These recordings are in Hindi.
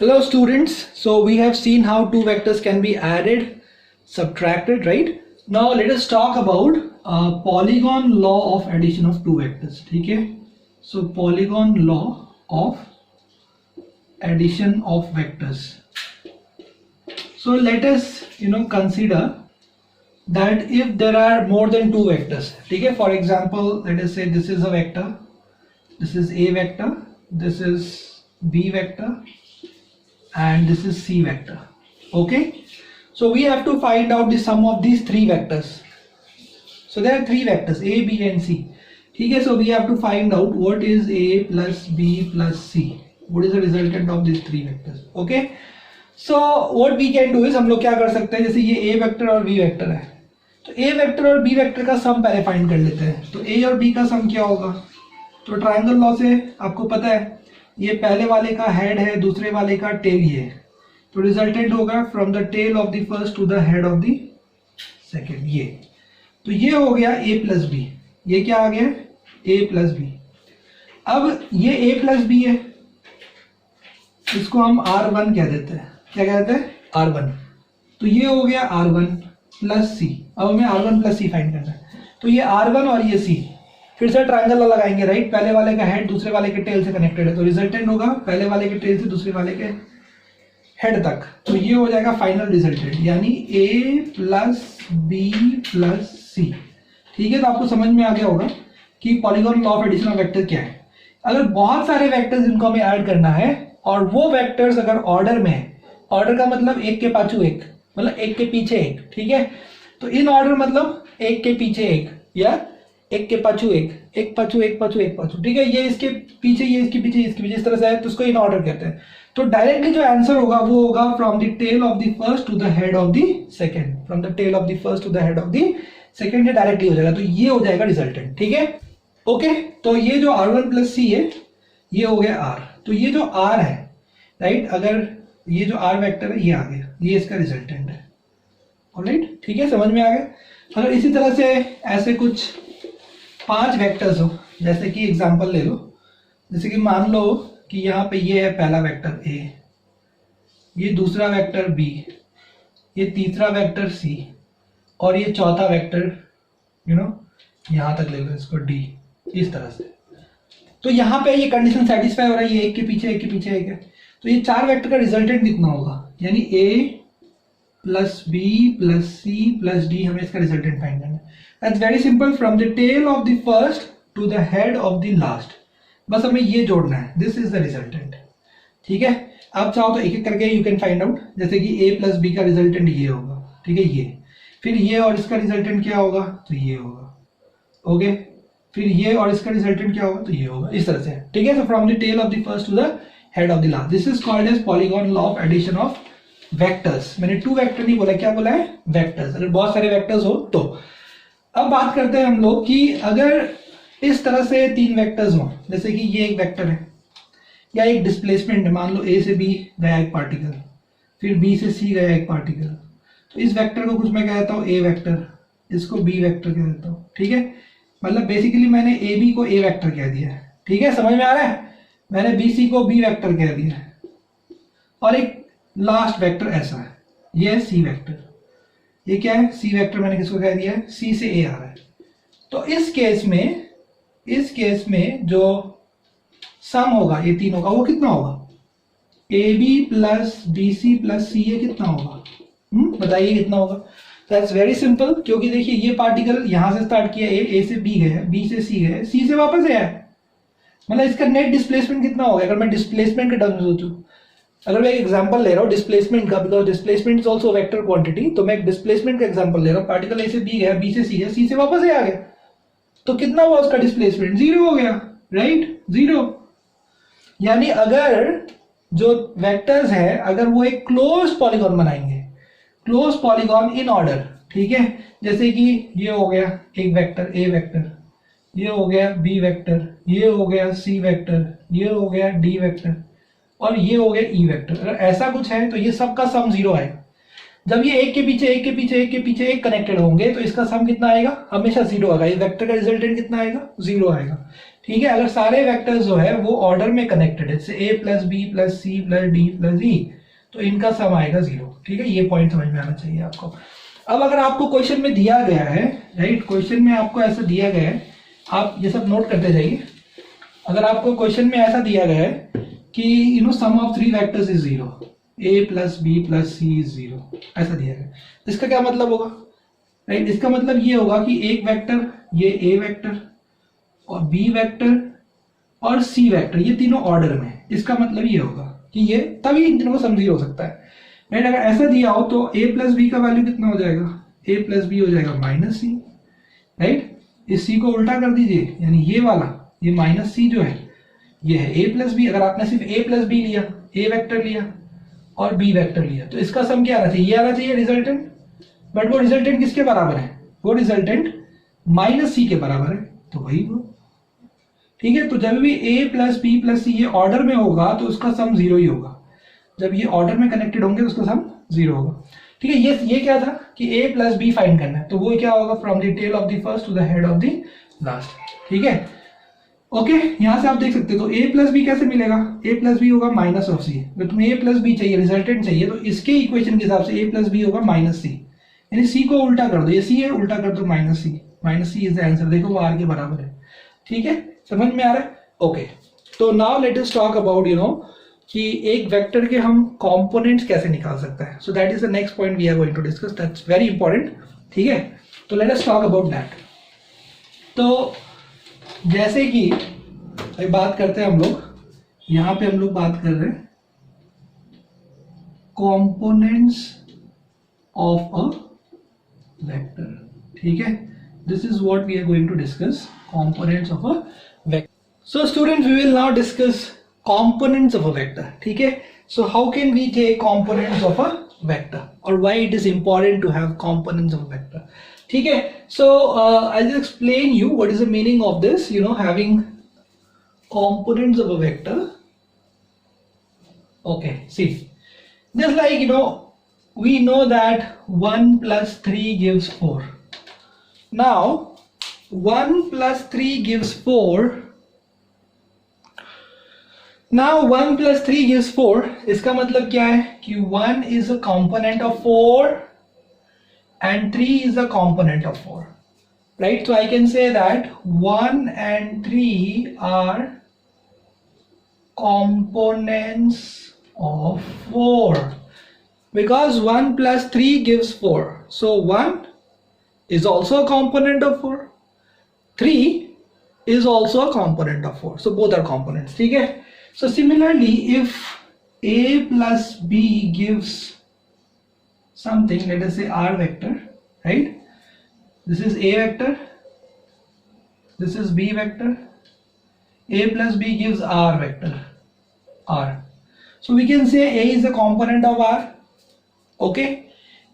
Hello students, so we have seen how two vectors can be added, subtracted, right? Now let us talk about polygon law of addition of two vectors. ठीक है? So polygon law of addition of vectors. So let us consider that if there are more than two vectors, ठीक है? For example, let us say this is a vector, this is A vector, this is B vector, and this is C vector. Okay, so we have to find out the sum of these three vectors. So there are three vectors A, B and C. Okay, so we have to find out what is A plus B plus C. What is the resultant of these three vectors? Okay, so what we can do is हम लोग क्या कर सकते हैं, जैसे ये A वेक्टर और B वेक्टर है, तो A वेक्टर और B वेक्टर का सम पहले फाइंड कर लेते हैं. तो A और B का सम क्या होगा? तो ट्रायंगल लॉ से आपको पता है ये पहले वाले का हेड है, दूसरे वाले का टेल ये है, तो रिजल्टेंट होगा from the tail of the first to the head of the second. ये तो ये हो गया A प्लस बी. ये क्या आ गया? A plus B. अब ये A प्लस बी है, इसको हम R1 कह देते हैं. क्या कहते हैं? R1. तो ये हो गया R1 प्लस सी. अब हमें R1 प्लस सी फाइंड करना है. तो ये R1 और ये C फिर से ट्रायंगल लॉ लगाएंगे, राइट? पहले वाले का हेड दूसरे वाले के टेल से कनेक्टेड है, तो रिजल्टेंट होगा पहले वाले के टेल से दूसरे वाले के हेड तक. तो ये हो जाएगा फाइनल रिजल्टेंट, यानी A प्लस बी प्लस सी. ठीक है, तो आपको समझ में आ गया होगा कि polygon law of addition of vector क्या है. अगर बहुत सारे वेक्टर्स इनको हमें ऐड करना है और वो वेक्टर्स अगर ऑर्डर में है, ऑर्डर का मतलब एक के पाछू एक, मतलब एक के पीछे एक. ठीक है, तो इन ऑर्डर मतलब एक के पीछे एक या एक के पाछू एक, एक पाछू एक पाछू एक पाछू. ठीक है, ये इसके पीछे, ये इसके पीछे, इसके पीछे, इस तरह से है, तो उसको इन ऑर्डर कहते हैं. तो डायरेक्टली जो आंसर होगा वो होगा from the tail of the first to the head of the second. From the tail of the first to the head of the second, ये डायरेक्टली हो जाएगा. तो ये हो जाएगा रिजल्टेंट. ठीक है, ओके. तो ये जो R1 प्लस सी है ये हो गया R. तो ये जो R है, राइट, अगर ये जो R वेक्टर है ये आ गया, ये इसका रिजल्टेंट है. ऑलराइट, ठीक है, समझ में आ गया. अगर इसी तरह से ऐसे कुछ 5 वेक्टर्स हो, जैसे कि एग्जांपल ले लो, जैसे कि मान लो कि यहाँ पे ये है पहला वेक्टर A, ये दूसरा वेक्टर B, ये तीसरा वेक्टर C और ये चौथा वेक्टर यहाँ तक ले लो इसको D, इस तरह से. तो यहाँ पे ये कंडीशन सेटिस्फाई हो रहा है, ये एक के पीछे एक के पीछे एक है. तो ये 4 वेक्टर का रिजल्टेंट कितना होगा, यानी A plus B plus C plus D, हमें इसका रिजल्टेंट फाइंड करना है. That's very simple, from the tail of the first to the head of the last. बस हमें ये जोड़ना है. This is the resultant. ठीक है, आप चाहो तो एक एक करके you can find out. जैसे कि A प्लस B का रिजल्टेंट ये होगा. ठीक है, ये फिर ये और इसका रिजल्टेंट क्या होगा, तो ये होगा. ओके, फिर ये और इसका रिजल्टेंट क्या होगा, तो ये होगा. इस तरह से. ठीक है, so from the tail of the first to the head of the last. This is called as polygon law of addition of vectors. मैंने 2 वेक्टर नहीं बोला, क्या बोला है? वेक्टर्स. अगर बहुत सारे वेक्टर्स हो तो. अब बात करते हैं हम लोग कि अगर इस तरह से 3 वेक्टर्स हो, जैसे कि ये एक वेक्टर है या एक डिस्प्लेसमेंट है, मान लो A से B गया एक पार्टिकल, फिर B से C गया एक पार्टिकल, तो इस वेक्टर को कुछ मैं कहता हूँ A वेक्टर, इसको B वेक्टर कह देता हूँ. ठीक है, मतलब बेसिकली मैंने AB को A वेक्टर कह दिया है. ठीक है, समझ में आ रहा है? मैंने BC को B वेक्टर कह दिया है और एक लास्ट वेक्टर ऐसा है, ये है C वेक्टर. ये क्या है? C वेक्टर मैंने किसको कह दिया है? C से A आ रहा है. तो इस केस में जो सम होगा ये तीनों का, वो कितना होगा? AB plus BC plus C, ये कितना होगा? बताइए कितना होगा? दैट्स वेरी सिंपल, क्योंकि देखिए ये पार्टिकल यहां से स्टार्ट किया, A से B गया, B से C गया, C से वापस आया, मतलब इसका नेट डिस्प्लेसमेंट कितना होगा? अगर मैं डिस्प्लेसमेंट के टर्म्स में सोचूं, अगर मैं एक एग्जांपल ले रहा हूँ डिस्प्लेसमेंट का, because displacement is also vector quantity, तो मैं एक डिस्प्लेसमेंट का एग्जांपल ले रहा हूँ. पार्टिकल A से B गया, B से C गया, C से वापस आ गया, तो कितना हुआ उसका डिस्प्लेसमेंट? 0 हो गया, राइट? 0. यानी अगर जो वेक्टर्स है, अगर वो एक क्लोज पॉलीगॉन बनाएंगे, क्लोज पॉलीगॉन इन ऑर्डर, ठीक है, जैसे कि ये हो गया एक वेक्टर A वेक्टर, ये हो गया B वेक्टर, ये हो गया C वेक्टर, ये हो गया D वेक्टर और ये हो गया E वेक्टर. अगर ऐसा कुछ है तो ये सब का सम 0 आएगा. जब ये एक के पीछे एक के पीछे एक के पीछे एक कनेक्टेड होंगे तो इसका सम कितना आएगा? हमेशा 0 आएगा. ये वेक्टर का रिजल्टेंट कितना आएगा? 0 आएगा. ठीक है, अगर सारे वेक्टर्स जो है वो ऑर्डर में कनेक्टेड है, जैसे a plus B plus C plus D plus E, तो इनका सम आएगा 0। ठीक है, ये पॉइंट समझ में आना चाहिए आपको। अब अगर आपको क्वेश्चन में दिया गया है, राइट, क्वेश्चन में आपको ऐसा दिया गया है, आप ये सब नोट करते जाइए। अगर आपको क्वेश्चन में ऐसा दिया गया है कि sum of 3 vectors is 0, a plus B plus C is 0, ऐसा दिया गया है, इसका क्या मतलब होगा, राइट? इसका मतलब ये होगा कि एक वेक्टर, ये a वेक्टर और b वेक्टर और c वेक्टर, ये तीनों ऑर्डर में है। इसका मतलब ये होगा कि ये तभी इन तीनों को सम 0 हो सकता है, राइट? अगर ऐसा दिया हो तो a प्लस बी का वैल्यू कितना हो जाएगा, a प्लस बी हो जाएगा माइनस सी, राइट? इस c को उल्टा कर दीजिए, यानी ये वाला, ये माइनस सी जो है ये है a प्लस बी। अगर आपने सिर्फ a प्लस बी लिया, a वेक्टर लिया और b वेक्टर लिया, तो इसका सम क्या आना चाहिए, ये आना चाहिए रिजल्टेंट। बट वो रिजल्टेंट किसके बराबर है, वो रिजल्टेंट माइनस सी के बराबर है, तो वही वो। ठीक है, तो जब भी a प्लस बी प्लस सी ये ऑर्डर में होगा तो उसका सम 0 ही होगा। जब ये ऑर्डर में कनेक्टेड होंगे तो उसका सम 0 होगा। ठीक है, ये क्या था कि a प्लस बी फाइंड करना है, तो वो क्या होगा, from the tail of the first to the head of the last. ठीक है, ओके, यहां से आप देख सकते हो, तो a प्लस बी कैसे मिलेगा, a प्लस बी होगा माइनस ऑफ सी। अगर तुम्हें a प्लस बी चाहिए, रिजल्टेंट चाहिए, तो इसके इक्वेशन के हिसाब से a प्लस बी होगा माइनस सी, यानी c को उल्टा कर दो, ये c है, उल्टा कर दो minus C is the answer. देखो वो r के बराबर है। ठीक है, समझ में आ रहा है? ओके, तो now let us talk about कि एक वेक्टर के हम कंपोनेंट्स कैसे निकाल सकते हैं। So that is the next point we are going to discuss, that's very important. ठीक है, तो let us talk about that. तो जैसे कि बात करते हैं हम लोग, यहां पे हम लोग बात कर रहे हैं कंपोनेंट्स ऑफ अ वेक्टर। ठीक है, this is what we are going to discuss, components of a vector. So students, we will now discuss components of a vector. ठीक है, so how can we take components of a vector or why it is important to have components of a vector? ठीक है, so I'll just explain you what is the meaning of this, having components of a vector. Okay, see, just like we know that 1 plus 3 gives 4. Now 1 plus 3 gives 4. Now 1 plus 3 gives 4. इसका मतलब क्या है कि 1 is a component of 4 and 3 is a component of 4, right? So I can say that 1 and 3 are components of 4 because 1 plus 3 gives 4. So 1 is also a component of 4, 3 is also a component of 4. So both are components. ठीक है, so similarly, if a plus b gives something, let us say r vector, right? This is a vector, this is b vector, a plus b gives r vector, r. So we can say a is a component of r, okay?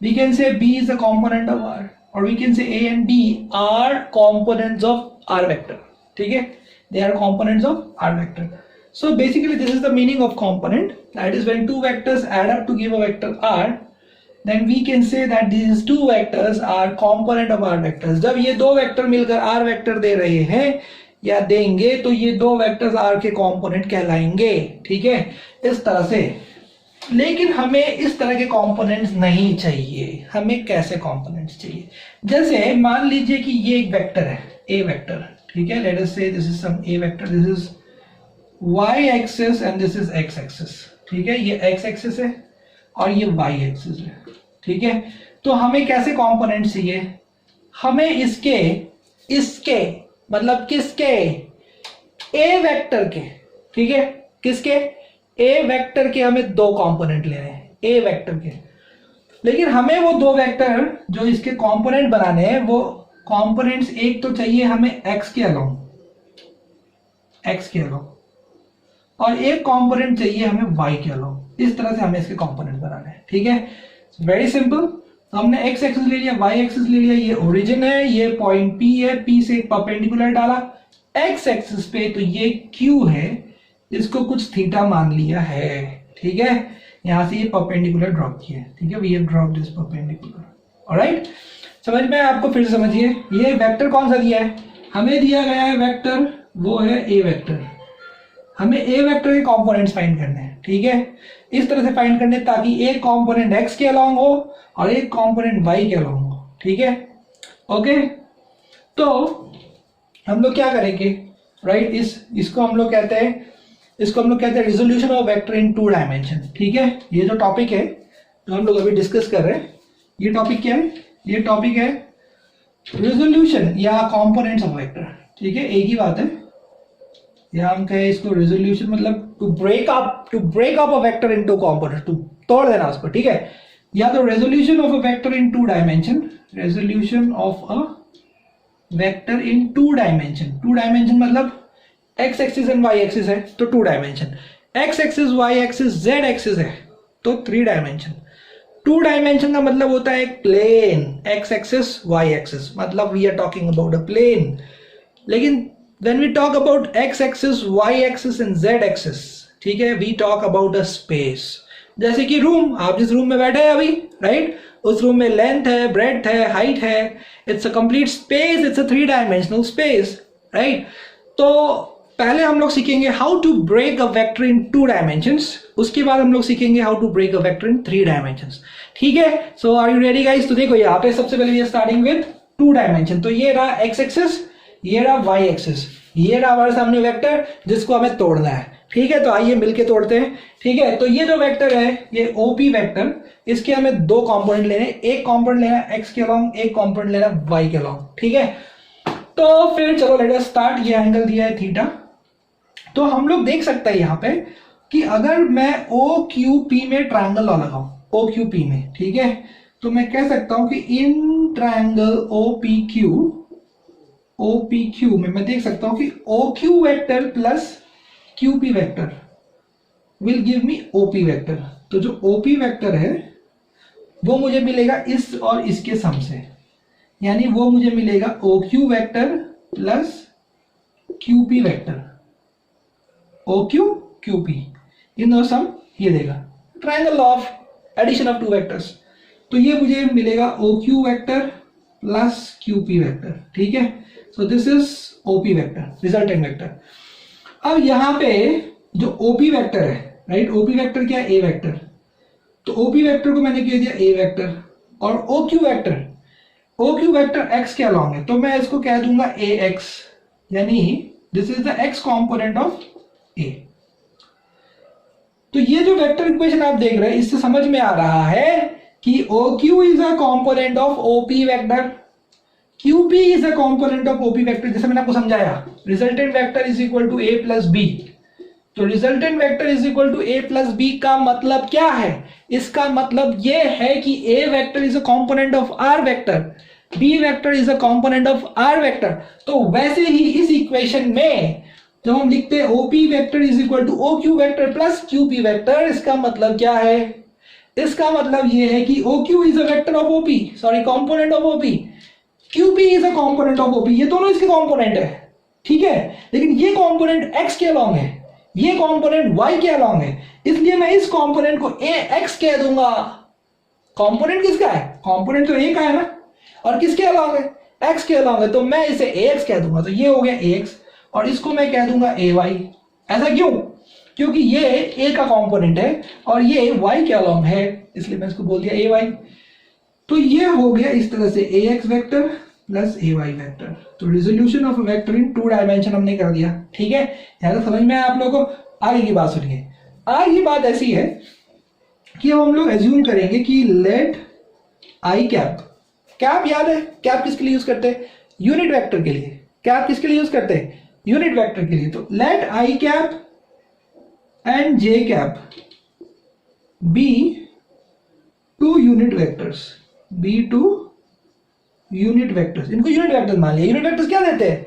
We can say b is a component of r, or we can say a and d are components of r vector. ठीक है, they are components of r vector. So basically this is the meaning of component, that is when two vectors add up to give a vector r, then we can say that these two vectors are component of r vectors. जब ये दो वेक्टर मिलकर r वेक्टर दे रहे हैं या देंगे तो ये दो वेक्टर्स r के कंपोनेंट कहलाएंगे। ठीक है, इस तरह से। लेकिन हमें इस तरह के कंपोनेंट्स नहीं चाहिए, हमें कैसे कंपोनेंट्स चाहिए, जैसे मान लीजिए कि ये एक वेक्टर है, a वेक्टर। ठीक है, let us say this is some a vector, this is y axis and this is x axis. ठीक है, ये x एक्सिस है और ये y एक्सिस है। ठीक है, तो हमें कैसे कंपोनेंट्स चाहिए, हमें इसके मतलब किसके, a वेक्टर के। ठीक है, किसके, a वेक्टर के हमें दो कंपोनेंट लेने हैं, a वेक्टर के। लेकिन हमें वो दो वेक्टर जो इसके कंपोनेंट बनाने हैं, वो कंपोनेंट्स एक तो चाहिए हमें x के अलावा, और एक कंपोनेंट चाहिए हमें y के अलावा। इस तरह से हमें इसके कंपोनेंट बनाने हैं। ठीक है, वेरी सिंपल। तो हमने x एक्सिस ले लिया, y एक्सिस ले लिया, ये ओरिजिन है, ये पॉइंट P है, P से एक परपेंडिकुलर डाला x एक्सिस पे, तो ये Q है, इसको कुछ थीटा मान लिया है। ठीक है, यहां से ये परपेंडिकुलर ड्रॉप किया है। ठीक है, we have dropped this perpendicular. Alright, समझ में आपको, फिर से समझिए, ये वेक्टर कौन सा दिया है, हमें दिया गया है वेक्टर वो है ए वेक्टर। हमें ए वेक्टर के कंपोनेंट्स फाइंड करने हैं, ठीक है, इस तरह से फाइंड करने ताकि एक कंपोनेंट एक्स के अलोंग हो और एक कंपोनेंट वाई के अलोंग हो, ठीक है, ओके। तो हम लोग क्या करेंगे, राइट, इसको हम लोग कहते हैं resolution of vector in 2 dimension, ठीक है। ये जो टॉपिक है जो हम लोग अभी डिस्कस कर रहे हैं, ये टॉपिक क्या है, ये टॉपिक है रिजोल्यूशन या कंपोनेंट्स ऑफ वेक्टर, ठीक है, एक ही बात है। या हम कहें इसको रिजोल्यूशन मतलब to break up a vector into components, to तोड़ देना उसको, ठीक है। या तो resolution of a vector in 2 dimension, resolution of a vector in 2 dimension. 2 dimension मतलब X axis and Y axis है तो 2 dimension, X axis Y axis Z axis है तो 3 डायमेंशन। 2 डायमेंशन का मतलब होता है एक plane, X axis Y axis, मतलब we are talking about a plane. लेकिन when we talk about x axis, y axis and z axis, ठीक है, we talk about a space। जैसे कि रूम, आप जिस रूम में बैठे हैं अभी, राइट, उस रूम में लेंथ है, ब्रेड्थ है, हाइट है, it's a complete space, it's a 3 dimensional space, right. तो पहले हम लोग सीखेंगे how to break a vector in 2 dimensions, उसके बाद हम लोग सीखेंगे how to break a vector in 3 dimensions, ठीक है। So are you ready guys? तो देखो यहाँ पे सबसे पहले स्टार्टिंग विद 2 डायमेंशन, तो ये रहा एक्स एक्सिस, ये रहा वाई एक्सिस, ये रहा हमारे सामने वेक्टर जिसको हमें तोड़ना है, ठीक है। तो आइए मिलके तोड़ते हैं, ठीक है। तो ये जो वेक्टर है ये ओपी वेक्टर, इसके हमें 2 कंपोनेंट लेने, एक कंपोनेंट लेना एक्स के अलोंग, एक कंपोनेंट लेना वाई के अलोंग, ठीक है। तो फिर चलो लेट अस स्टार्ट। ये एंगल दिया है थीटा, तो हम लोग देख सकते हैं यहाँ पे कि अगर मैं ओ क्यू पी में ट्रायंगल लॉ लगाऊं, ओ क्यू पी में, ठीक है, तो मैं कह सकता हूं कि इन ट्रायंगल OPQ में मैं देख सकता हूं कि OQ vector plus QP vector will give me OP vector. तो जो OP वेक्टर है वो मुझे मिलेगा इस और इसके सम से, यानी वो मुझे मिलेगा OQ vector plus QP vector, OQ QP इन दोनों सम ये देगा, triangle of addition of 2 vectors. तो ये मुझे मिलेगा OQ vector plus QP vector, ठीक है। So this is OP vector, resultant vector. अब यहां पे जो OP वेक्टर है, राइट, OP वेक्टर क्या है, A वेक्टर, तो OP वेक्टर को मैंने कह दिया A वेक्टर, और OQ वेक्टर x के अलोंग है, तो मैं इसको कह दूंगा AX, यानी this is the x component of A। तो ये जो वेक्टर इक्वेशन आप देख रहे हैं, इससे समझ में आ रहा है कि OQ is a component of OP vector, QP is a component of OP vector. जैसे मैंने आपको समझाया, resultant vector is equal to A plus B. तो resultant vector is equal to A plus B का मतलब क्या है? इसका मतलब ये है कि A vector is a component of R vector, B vector is a component of R vector. तो वैसे ही इस इक्वेशन में जब हम लिखते हैं OP vector is equal to OQ vector plus QP vector, इसका मतलब क्या है? इसका मतलब ये है कि OQ is a vector of OP, sorry component of OP, QP is a component of OP, ये दोनों इसके कंपोनेंट है, ठीक है। लेकिन ये कंपोनेंट x के अलोंग है, ये कंपोनेंट y के अलोंग है, इसलिए मैं इस कंपोनेंट को AX कह दूंगा। कंपोनेंट किसका है? कंपोनेंट तो A का है ना, और किसके अलोंग है? x के अलोंग है, तो मैं इसे AX कह दूंगा। तो ये हो गया AX, और इसको मैं कह दूंगा AY। ऐसा क्यों? क्योंकि ये A का कंपोनेंट है और ये y के अलोंग है, इसलिए मैं इसको बोल दिया AY। तो ये हो गया इस तरह से AX vector plus AY vector. तो resolution of vector in 2 dimension हमने कर दिया, ठीक है। यहां तक समझ में आया आप लोगों को? आगे की बात सुनिए। आगे की बात ऐसी है कि अब हम लोग एज्यूम करेंगे कि लेट आई कैप याद है, कैप किसके लिए यूज करते हैं? यूनिट वेक्टर के लिए। कैप किसके लिए यूज करते हैं? यूनिट वेक्टर के लिए। तो let i cap and j cap be 2 unit vectors, B2 unit vectors, इनको यूनिट वेक्टर्स मान लिया। यूनिट वेक्टर्स क्या देते हैं?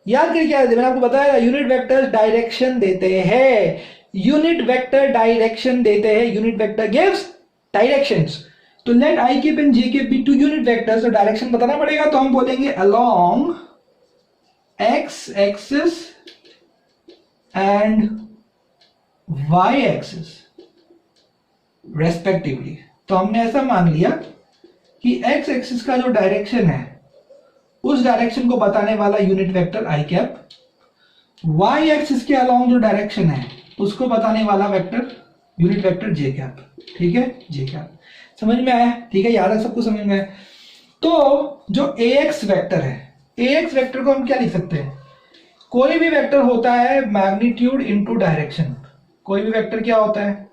याद करके क्या देते हैं? मैंने आपको बताया, यूनिट वेक्टर्स डायरेक्शन देते हैं। यूनिट वेक्टर डायरेक्शन देते हैं, यूनिट वेक्टर गिव्स डायरेक्शंस। तो let i cap and j cap be 2 unit vectors, तो डायरेक्शन बताना पड़ेगा, तो हम बोलेंगे along x axis and Y axis respectively. तो हमने ऐसा मान लिया कि एक्स एक्सिस का जो डायरेक्शन है उस डायरेक्शन को बताने वाला यूनिट वेक्टर आई कैप, वाई एक्सिस के अलोंग जो डायरेक्शन है उसको बताने वाला वेक्टर यूनिट वेक्टर जे कैप, ठीक है, जे कैप। समझ में आया? ठीक है, याद है सबको, समझ में आया? तो जो ए एक्स वेक्टर है, ए एक्स वेक्टर को हम क्या लिख सकते हैं? कोई भी वेक्टर होता है मैग्नीट्यूड इनटू डायरेक्शन। कोई भी वेक्टर क्या होता है,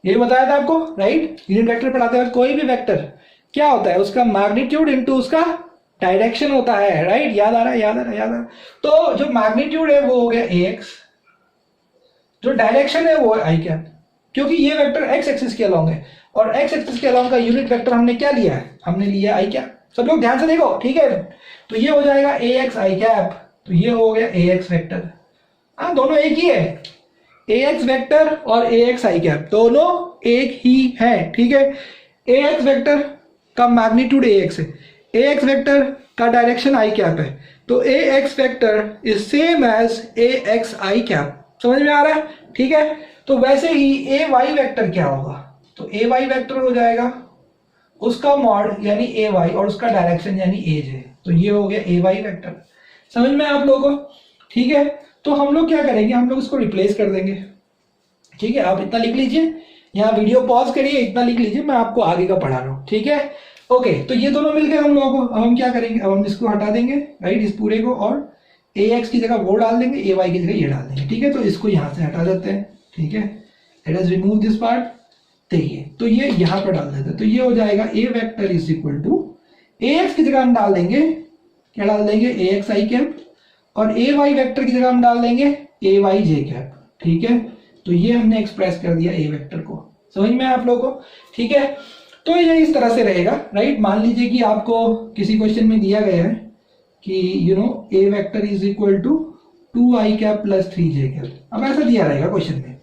ये बताया था आपको, राइट? यूनिट वेक्टर पढ़ाते वक्त कोई भी वेक्टर क्या होता है, उसका मैग्नीट्यूड इनटू उसका डायरेक्शन होता है, राइट? याद आ रहा है, याद आ रहा है, याद आ रहा है। तो जो मैग्नीट्यूड है वो हो गया ए एक्स, जो डायरेक्शन है वो है आई कैप, क्योंकि ये वेक्टर एक्स एक्सिस के अलोंग है और एक्स एक्सिस के अलोंग का यूनिट वेक्टर हमने क्या लिया है? हमने लिया आई कैप। सब लोग ध्यान से देखो, ठीक है? तो ये हो जाएगा ए एक्स आई कैप, तो ये हो गया ए एक्स वेक्टर। हाँ, दोनों एक ही है, ए एक्स वेक्टर और ए एक्स आई कैप दोनों एक ही है, ठीक है? ए एक्स वेक्टर का मैग्नीट्यूड ए एक्स है, ए एक्स वेक्टर का डायरेक्शन आई कैप है, तो A X vector is same as A X I cap. समझ में आ रहा है? ठीक है। तो वैसे ही ए वाई वेक्टर क्या होगा? तो ए वाई वेक्टर हो जाएगा उसका मॉड यानी ए वाई और उसका डायरेक्शन यानी एज है, तो ये हो गया ए वाई वेक्टर। समझ में आप लोगों को? ठीक है। तो हम लोग क्या करेंगे, हम लोग इसको रिप्लेस कर देंगे, ठीक है? आप इतना लिख लीजिए, यहाँ वीडियो पॉज करिए, इतना लिख लीजिए, मैं आपको आगे का पढ़ा रहा हूँ, ठीक है? ओके, तो ये दोनों मिल गए हम लोगों को। अब हम क्या करेंगे, अब हम इसको हटा देंगे, राइट, इस पूरे को, और ए एक्स की जगह वो डाल देंगे, ए वाई की जगह ये डाल देंगे, ठीक है? तो इसको यहाँ से हटा देते हैं, ठीक है? Let us remove this part. देखिए, तो ये यहाँ पर डाल देते हैं, तो ये हो जाएगा A vector is equal to A X की जगह हम डाल देंगे, क्या डाल देंगे? ए एक्स आई कैप, और ए वाई वेक्टर की जगह हम डाल देंगे ए वाई जे कैप, ठीक है? तो ये हमने एक्सप्रेस कर दिया ए वेक्टर को। समझ में आप लोगों को? ठीक है। तो ये इस तरह से रहेगा, राइट? मान लीजिए कि आपको किसी क्वेश्चन में दिया गया है कि you know a vector is equal to 2i cap plus 3j cap. अब ऐसा दिया रहेगा क्वेश्चन में,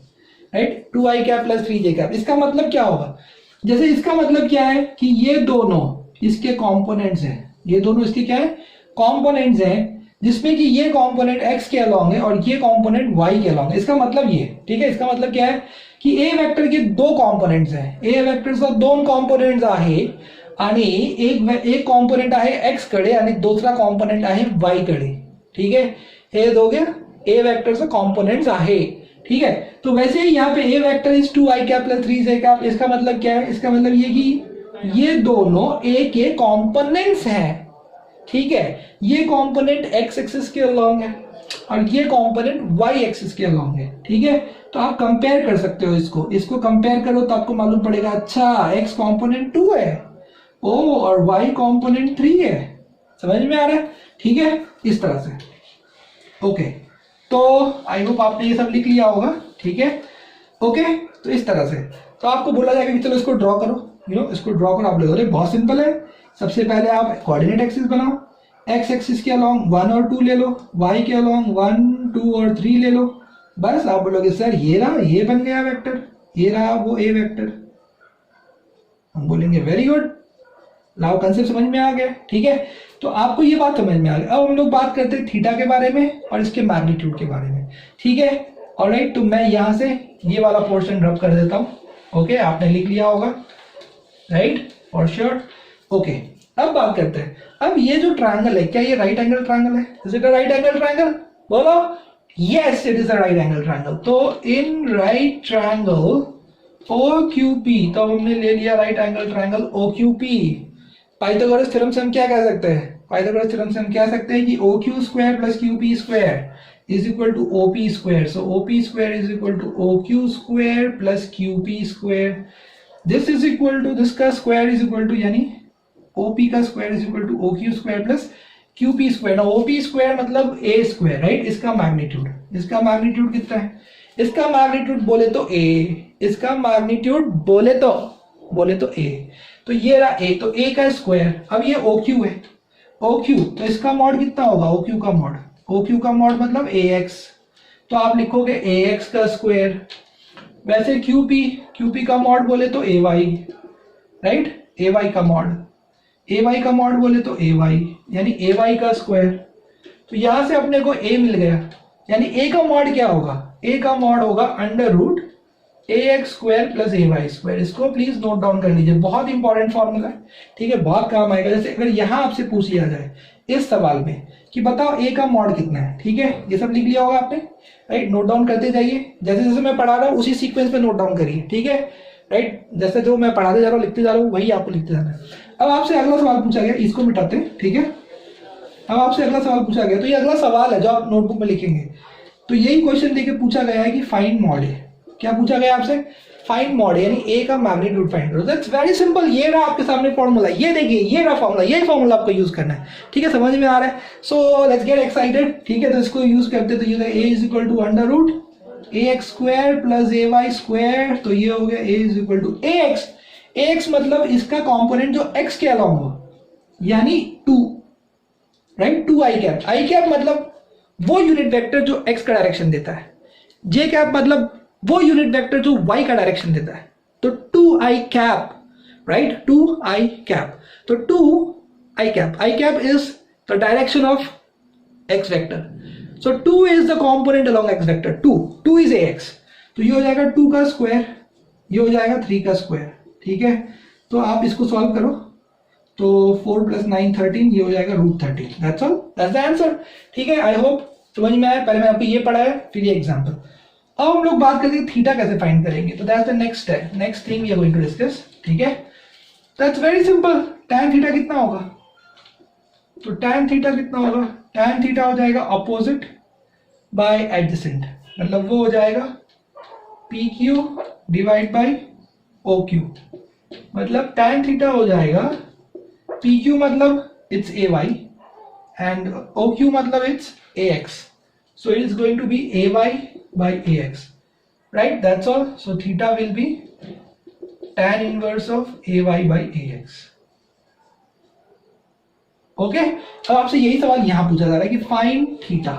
right? 2i cap plus 3j cap. इसका मतलब क्या होगा? जैसे इसका मतलब क्या है कि ये दोनों इसके कॉम्पोनेंट्स हैं, ये दोनों इसके क्या है? कॉम्पोनेंट्स हैं, जिसमें कि ये कंपोनेंट x के अलोंग है और ये कंपोनेंट y के अलोंग है। इसका मतलब ये, ठीक है? इसका मतलब क्या है की ए वेक्टर के दो कॉम्पोनेंट्स हैं, ए वेक्टरचा दोन कॉम्पोनेंट्स आहे आणि एक कॉम्पोनेंट आहे x कडे आणि दूसरा कॉम्पोनेंट आहे y कडे, ठीक है? हे दोघे ए वेक्टरचे कॉम्पोनेंट्स आहे, ठीक है? तो वैसे ही यहाँ पे A vector is 2i cap plus 3j cap. इसका मतलब क्या है? इसका मतलब ये कि ये दोनों ए के कॉम्पोनेंट्स हैं, ठीक है? ये कंपोनेंट x एक्सिस के अलोंग है और ये कंपोनेंट y एक्सिस के अलोंग है, ठीक है? तो आप कंपेयर कर सकते हो, इसको कंपेयर करो तो आपको मालूम पड़ेगा, अच्छा x कंपोनेंट 2 है, ओ, और y कंपोनेंट 3 है। समझ में आ रहा है? ठीक है, इस तरह से। ओके, तो आई होप आपने ये सब लिख लिया होगा, ठीक है? ओके, तो इस तरह से तो आपको बोला जाएगा कि चलो इसको ड्रॉ करो, यू नो, इसको ड्रॉ करो। आप लोग बहुत सिंपल है। सबसे पहले आप कोऑर्डिनेट एक्सिस बनाओ, x एक्सिस के अलोंग 1 और 2 ले लो, y के अलोंग 1, 2 और 3 ले लो। बस आप बोलोगे सर ये रहा, ये बन गया वेक्टर, ये रहा वो ए वेक्टर। हम बोलेंगे वेरी गुड, लाओ कंसेप्ट समझ में आ गया, ठीक है? तो आपको ये बात समझ में आ गई। अब हम लोग बात करते हैं थीटा के बारे में और इसके मैग्नीट्यूड के बारे में, ठीक है? ऑलराइट, तो मैं यहाँ से ये वाला पोर्शन रब कर देता हूँ। ओके, आपने लिख लिया होगा, राइट? For sure. ओके, अब बात करते हैं, अब ये जो ट्रायंगल है, क्या ये राइट एंगल ट्रायंगल है? Is it a right angle triangle? बोलो yes, it is a right angle triangle. तो इन राइट ट्रायंगल OQP, तो हमने ले लिया right angle triangle OQP। Pythagoras theorem से हम क्या कह सकते हैं? पाइथागोरस थ्योरम से हम कह सकते हैं कि OQ square plus QP square is equal to OP square. So OP square is equal to OQ square plus QP square. This is equal to, this का स्क्वायर इज इक्वल टू, यानी OP का square is equal to OQ square plus QP square. ना OP स्क्वायर मतलब A स्क्वायर, राइट? इसका मैग्नीट्यूड कितना है? इसका मैग्नीट्यूड बोले तो A, इसका मैग्नीट्यूड बोले तो A। तो ये रहा A, तो A का स्क्वायर। अब ये OQ है, OQ, तो इसका मॉड कितना होगा? OQ का मॉड मतलब AX, तो आप लिखोगे AX का स्क्वायर। वैसे QP का मॉड बोले तो AY, राइट? AY का मॉड बोले तो AY, यानी AY का स्क्वायर। तो यहां से अपने को A मिल गया, यानी A का मॉड क्या होगा? A का मॉड होगा under root ax² plus ay²। इसको प्लीज नोट डाउन कर लीजिए, बहुत इंपॉर्टेंट फॉर्मूला है, ठीक है, बहुत काम आएगा। जैसे अगर यहाँ आपसे पूछ लिया जाए इस सवाल में कि बताओ a का मॉड कितना है, ठीक है, ये सब लिख लिया होगा आपने, राइट, नोट डाउन करते जाइए, जैसे जैसे मैं पढ़ा रहा हूँ उसी सीक्वेंस में नोट डाउन करिए, ठीक है, राइट, जैसे जो मैं पढ़ाते जा रहा हूँ लिखते जा रहा हूँ वही आपको लिखते जाना है। अब आपसे अगला सवाल पूछा गया, इसको मिटाते हैं, ठीक है। अब आपसे अगला सवाल पूछा गया, तो ये अगला सवाल है जो आप नोटबुक में लिखेंगे। तो यही क्वेश्चन देके पूछा गया है कि फाइंड मॉड है। क्या पूछा गया आपसे? फाइंड मॉड, यानी ए का मैग्नीट्यूड फाइंड करो। दैट्स वेरी सिंपल, ये रहा आपके सामने फॉर्मूला, ये देखिए, ये रहा फॉर्मूला, यही फॉर्मूला आपको यूज करना है, ठीक है, समझ में आ रहा है। सो लेट्स गेट एक्साइटेड, ठीक है, तो इसको यूज करते, तो ये A is equal to under root ax² plus ay², तो ये हो गया a is equal to ax। ax मतलब इसका कंपोनेंट जो x के अलॉन्ग हो, यानी 2, right, 2i cap. i cap मतलब वो यूनिट वेक्टर जो x का डायरेक्शन देता है, j कैप मतलब वो यूनिट वेक्टर जो y का डायरेक्शन देता है, तो 2i cap, right, 2i cap, तो 2i cap, i cap is the direction of x vector, so 2 is the component along x vector, 2 is ax, तो ये हो जाएगा 2 का स्क्वायर, ये हो जाएगा 3 का स्क्वायर, ठीक है। तो आप इसको सॉल्व करो, तो 4 + 9 13, ये हो जाएगा √13, that's all, that's the answer, ठीक है। आई होप समझ में आया। पहले मैंने आपको ये पढ़ाया, फिर ये एग्जांपल। अब हम लोग बात करते हैं थीटा कैसे फाइंड करेंगे, तो that's the next thing we are going to discuss, ठीक है। That's very simple, tan theta कितना होगा, तो tan थीटा कितना होगा, tan थीटा हो जाएगा अपोजिट बाय एडजेसेंट, मतलब वो हो जाएगा PQ डिवाइड बाय OQ, मतलब tan थीटा हो जाएगा PQ मतलब इट्स AY एंड OQ मतलब it's AX, so it is going to be AY by AX, right, that's all. So theta will be tan inverse of AY by AX, okay. अब आपसे यही सवाल यहां पूछा जा रहा है कि फाइंड थीटा,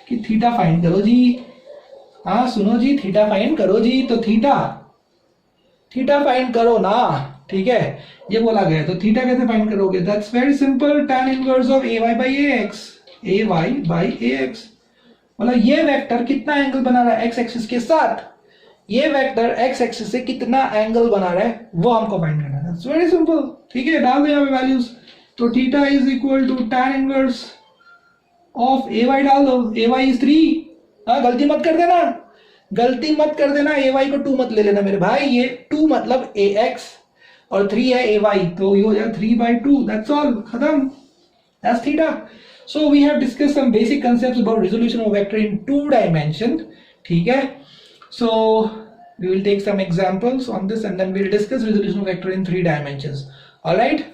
कि थीटा फाइंड करो जी, हाँ सुनो जी, थीटा फाइंड करो जी, तो थीटा फाइंड करो ना, ठीक है, ये बोला गया। तो थीटा कैसे फाइंड करोगे, that's very simple, tan inverse of AY by AX, AY by AX, मतलब ये वेक्टर कितना एंगल बना रहा है एक्स एक्सिस के साथ, ये वेक्टर एक्स एक्सिस से कितना एंगल बना रहा है वो हमको फाइंड करना है, दैट्स वेरी सिंपल, ठीक है। डाल दो यहाँ पे वैल्यूज, तो theta is equal to tan inverse of AY डाल दो, AY इज 3, हाँ गलती मत कर देना, गलती मत कर देना, AY को 2 मत ले लेना मेरे भाई, ये 2 मतलब AX और 3 है AY, तो ये हो जाएगा 3/2, दैट्स ऑल, खत्म, that's theta. So we have discussed some basic concepts about resolution of vector in 2 dimension, ठीक है। So we will take some examples on this and then we will discuss resolution of vector in 3 dimensions, all right।